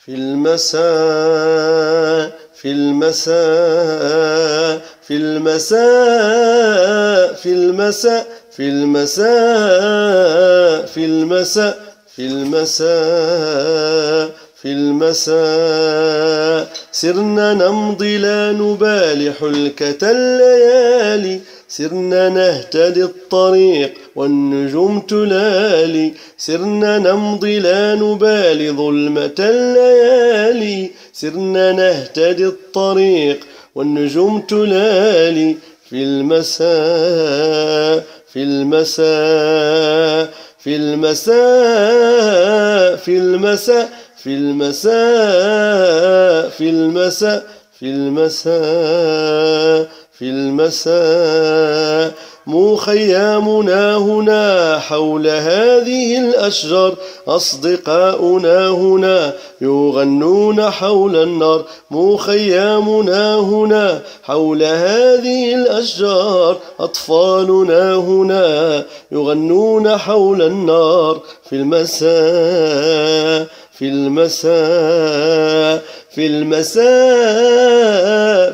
في المساء في المساء في المساء في المساء في المساء في المساء في المساء في المساء سرنا نمضي لا نبالي حلكة الليالي سرنا نهتدي الطريق والنجوم تلالي سرنا نمضي لا نبالي ظلمة الليالي سرنا نهتدي الطريق والنجوم تلالي في المساء في المساء في المساء في المساء في المساء في المساء في المساء في المساء مخيامنا هنا حول هذه الأشجار أصدقاؤنا هنا يغنون حول النار مخيامنا هنا حول هذه الأشجار أطفالنا هنا يغنون حول النار في المساء في المساء في المساء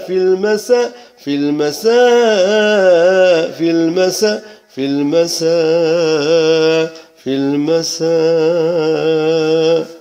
في المساء في المساء في المساء في المساء في المساء